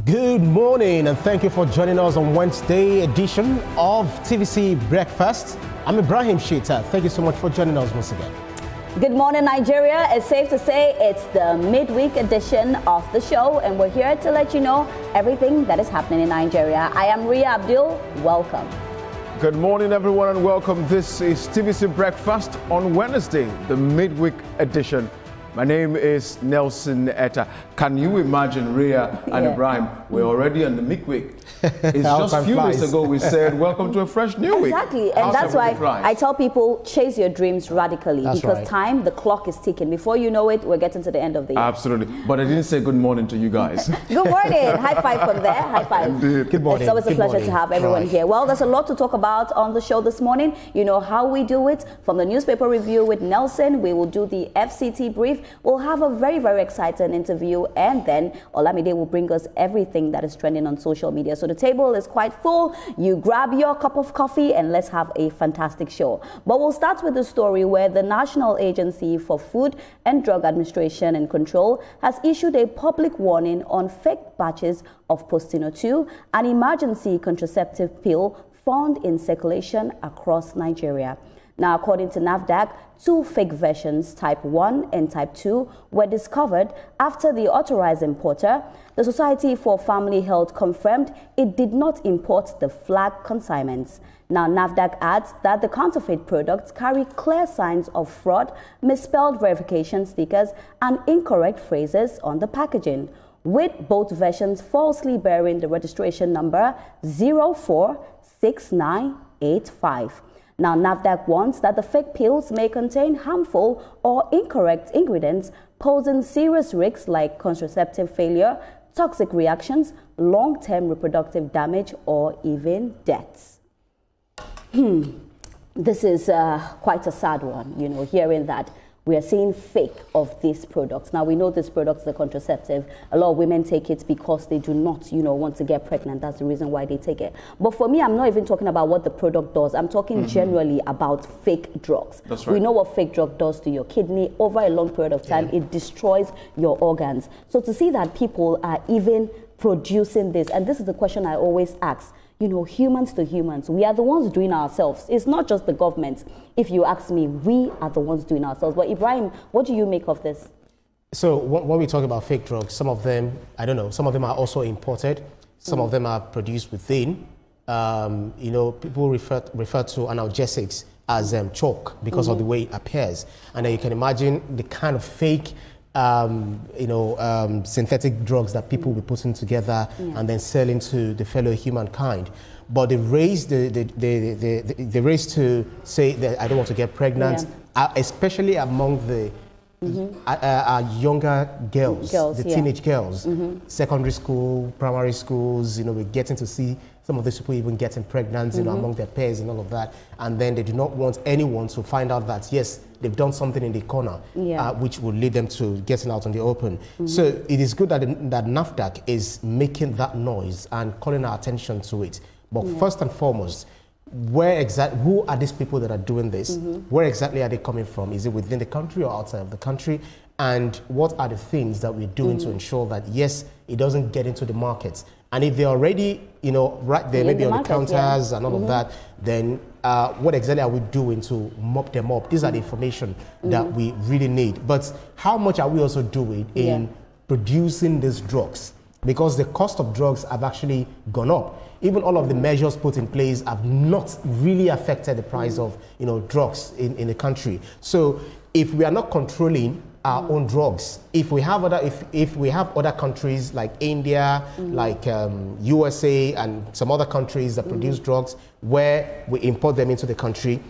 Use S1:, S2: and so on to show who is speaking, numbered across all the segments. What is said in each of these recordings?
S1: Good morning and thank you for joining us on Wednesday edition of TVC Breakfast. I'm Ibrahim Shita. Thank you so much for joining us once again.
S2: Good morning, Nigeria. It's safe to say it's the midweek edition of the show, and we're here to let you know everything that is happening in Nigeria. I am Ria Abdul. Welcome.
S3: Good morning, everyone, and welcome. This is TVC Breakfast on Wednesday, the midweek edition. My name is Nelson Etta. Can you imagine, Ria and Ibrahim, we're already on the midweek. It's just a few days ago we said, welcome to a fresh new week.
S2: Exactly, and that's why I tell people, chase your dreams radically.
S1: That's
S2: because
S1: right.
S2: Time, the clock is ticking. Before you know it, we're getting to the end of the year.
S3: Absolutely. But I didn't say good morning to you guys.
S2: Good morning. High five from there. High five.
S3: Indeed.
S1: Good morning.
S2: It's always a pleasure to have everyone
S1: Right.
S2: here. Well, there's a lot to talk about on the show this morning. You know how we do it. From the newspaper review with Nelson, we will do the FCT brief. We'll have a very, very exciting interview, and then Olamide will bring us everything that is trending on social media. So the table is quite full. You grab your cup of coffee and let's have a fantastic show. But we'll start with the story where the National Agency for Food and Drug Administration and Control has issued a public warning on fake batches of Postinor-2, an emergency contraceptive pill found in circulation across Nigeria. Now, according to NAFDAC, 2 fake versions, type 1 and type 2, were discovered after the authorized importer, the Society for Family Health, confirmed it did not import the flag consignments. Now, NAFDAC adds that the counterfeit products carry clear signs of fraud, misspelled verification stickers, and incorrect phrases on the packaging, with both versions falsely bearing the registration number 046985. Now, NAFDAC warns that the fake pills may contain harmful or incorrect ingredients, posing serious risks like contraceptive failure, toxic reactions, long-term reproductive damage, or even deaths. This is quite a sad one, you know, hearing that we are seeing fake of these products. Now, we know these products are contraceptive. A lot of women take it because they do not, you know, want to get pregnant. That's the reason why they take it. But for me, I'm not even talking about what the product does. I'm talking generally about fake drugs.
S3: That's right.
S2: We know what fake drug does to your kidney. Over a long period of time, it destroys your organs. So to see that people are even producing this, and this is the question I always ask, you know, humans to humans, we are the ones doing ourselves. It's not just the government. If you ask me, we are the ones doing ourselves. But Ibrahim, what do you make of this?
S1: So when we talk about fake drugs, some of them, I don't know, some of them are also imported. Some of them are produced within. You know, people refer to analgesics as chalk because of the way it appears. And then you can imagine the kind of fake synthetic drugs that people will be putting together and then selling to the fellow humankind. But the race to say that I don't want to get pregnant, especially among the younger girls, the teenage girls, secondary school, primary schools, you know, we're getting to see some of these people even getting pregnant, you know, among their peers and all of that. And then they do not want anyone to find out that, yes, they've done something in the corner, which will lead them to getting out on the open. So it is good that NAFDAC is making that noise and calling our attention to it. But first and foremost, who are these people that are doing this? Where exactly are they coming from? Is it within the country or outside of the country? And what are the things that we're doing to ensure that, yes, it doesn't get into the markets? And if they're already, you know, right there, maybe on the counters and all of that, then what exactly are we doing to mop them up? These are the information that we really need. But how much are we also doing in producing these drugs? Because the cost of drugs have actually gone up. Even all of the measures put in place have not really affected the price of, you know, drugs in the country. So if we are not controlling our own drugs, if we have other countries like India, like USA, and some other countries that produce drugs where we import them into the country,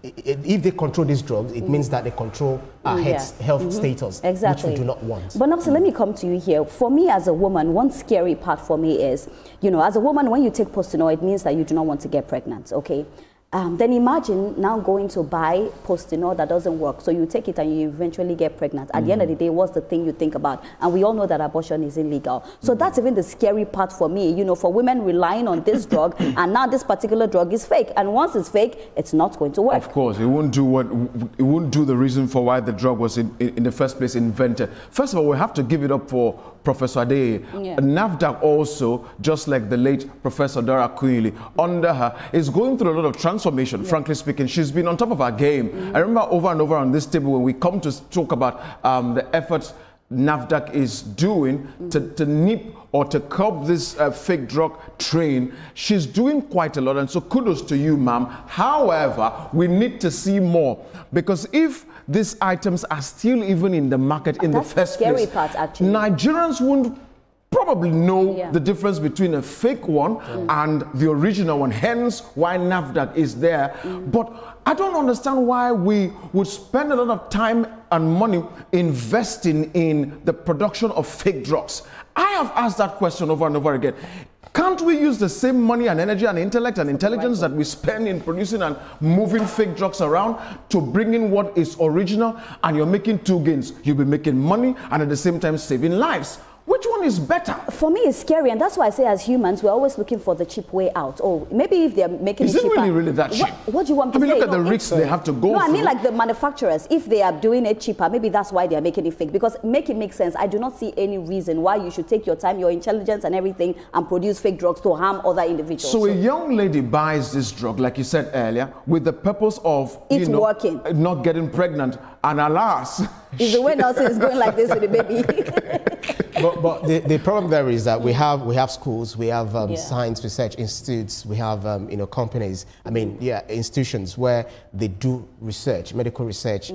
S1: if they control these drugs, it means that they control our health status, which we do not want.
S2: But Nelson, let me come to you here. For me as a woman, one scary part for me is, you know, as a woman, when you take Postinor, it means that you do not want to get pregnant, okay? then imagine now going to buy Postinor that doesn't work. So you take it and you eventually get pregnant. At the end of the day, what's the thing you think about? And we all know that abortion is illegal. So that's even the scary part for me, you know, for women relying on this drug, and now this particular drug is fake. And once it's fake, it's not going to work.
S3: Of course, it won't do the reason for why the drug was in the first place invented. First of all, we have to give it up for Professor Adeye.
S2: Yeah.
S3: NAFDAC also, just like the late Professor Dora Quinley, under her, is going through a lot of transformation, frankly speaking. She's been on top of her game. I remember over and over on this table when we come to talk about the efforts NAFDAC is doing to nip or to curb this fake drug train. She's doing quite a lot, and so kudos to you, ma'am. However, we need to see more, because if these items are still even in the market in the first place,
S2: that's the scary part, actually.
S3: Nigerians won't probably know the difference between a fake one and the original one, hence why NAFDAC is there. But I don't understand why we would spend a lot of time and money investing in the production of fake drugs. I have asked that question over and over again. Can't we use the same money and energy and intellect and intelligence that we spend in producing and moving fake drugs around to bring in what is original? And you're making two gains. You'll be making money and at the same time saving lives. Which one is better?
S2: For me, it's scary, and that's why I say as humans, we're always looking for the cheap way out. Or maybe if they're making it cheaper.
S3: Is it really that cheap?
S2: What do you want me to say?
S3: Look at the risks they have to go through.
S2: No, I mean like the manufacturers. If they are doing it cheaper, maybe that's why they're making it fake. Because make it make sense. I do not see any reason why you should take your time, your intelligence and everything and produce fake drugs to harm other individuals.
S3: So a young lady buys this drug, like you said earlier, with the purpose of
S2: working,
S3: not getting pregnant, and alas,
S2: is the way Nelson is going like this with the baby.
S1: But the problem there is that we have schools, we have science research institutes, we have companies. I mean, institutions where they do research, medical research,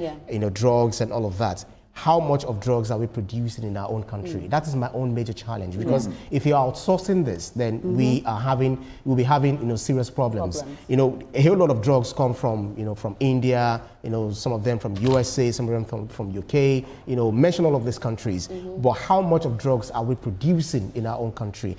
S1: drugs and all of that. How much of drugs are we producing in our own country? That is my own major challenge, because if you're outsourcing this, then we'll be having serious problems. A whole lot of drugs come from from India, some of them from USA, some of them from UK. Mention all of these countries, but how much of drugs are we producing in our own country?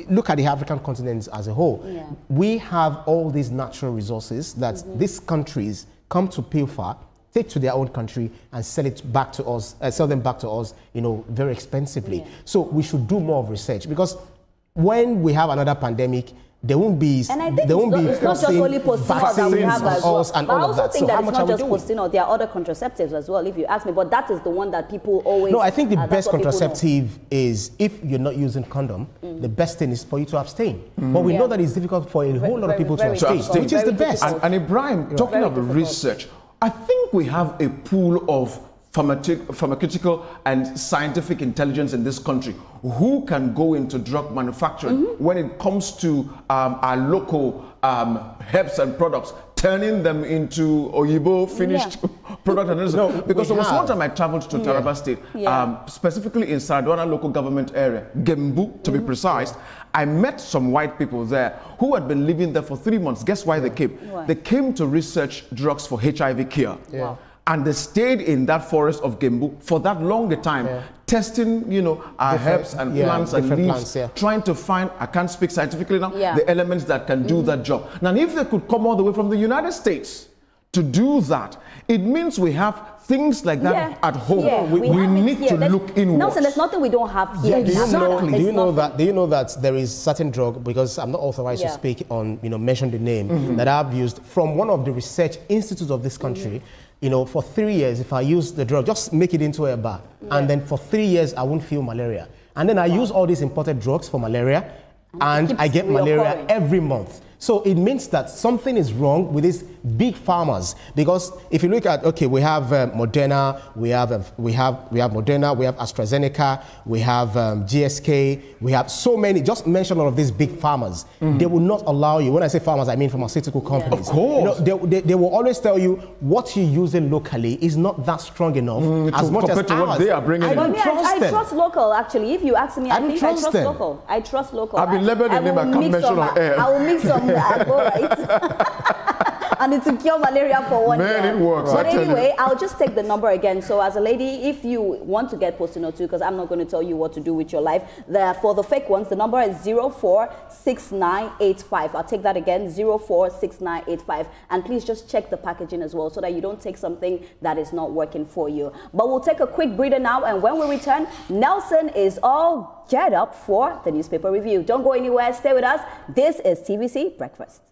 S1: Look at the African continent as a whole. We have all these natural resources that these countries come to pilfer, take to their own country and sell them back to us, very expensively. So we should do more of research, because when we have another pandemic, there won't be.
S2: And I think it's not just only Postinor that we have as well.
S1: And
S2: but
S1: all
S2: I also
S1: of that.
S2: think that it's not just Postinor. There are other contraceptives as well, if you ask me. But that is the one that people always.
S1: No, I think the best contraceptive is, if you're not using condom, the best thing is for you to abstain. But we know that it's difficult for a whole lot of people to abstain, which is the best.
S3: And Ibrahim, talking of research, I think we have a pool of pharmaceutical and scientific intelligence in this country who can go into drug manufacturing when it comes to our local herbs and products, turning them into Oyibo finished product. Because there was one time I traveled to Taraba State, specifically in Sardwana local government area, Gembu to be precise. I met some white people there who had been living there for 3 months. Guess why they came? They came to research drugs for HIV cure. And they stayed in that forest of Gembu for that longer time, testing, our herbs and plants and leaves, trying to find, I can't speak scientifically now, the elements that can do that job. Now, if they could come all the way from the United States to do that, it means we have things like that at home. We need to look inwards.
S2: No, so there's nothing we don't have here.
S1: Do you know that there is certain drug, because I'm not authorized to speak on, mention the name, that I've used from one of the research institutes of this country. For 3 years, if I use the drug, just make it into a bar, and then for 3 years, I won't feel malaria. And then I use all these imported drugs for malaria, and I get malaria every month. So it means that something is wrong with these big pharmas, because if you look at, we have Moderna, we have Moderna, we have AstraZeneca, we have GSK, we have so many. Just mention all of these big pharmas. They will not allow you. When I say pharmas, I mean pharmaceutical companies.
S3: Of course,
S1: they will always tell you what you're using locally is not that strong enough as much as
S3: to what they are bringing.
S2: I trust local. Actually, if you ask me, I think I trust local. I trust local.
S3: I've been labeled a name I can't mention on air.
S2: I will mix some. And and it's to cure malaria for 1 year.
S3: Man, it works.
S2: But anyway, I'll just take the number again. So as a lady, if you want to get Postinor-2, because I'm not going to tell you what to do with your life, for the fake ones, the number is 046985. I'll take that again, 046985. And please just check the packaging as well so that you don't take something that is not working for you. But we'll take a quick breather now, and when we return, Nelson is all geared up for the newspaper review. Don't go anywhere. Stay with us. This is TVC Breakfast.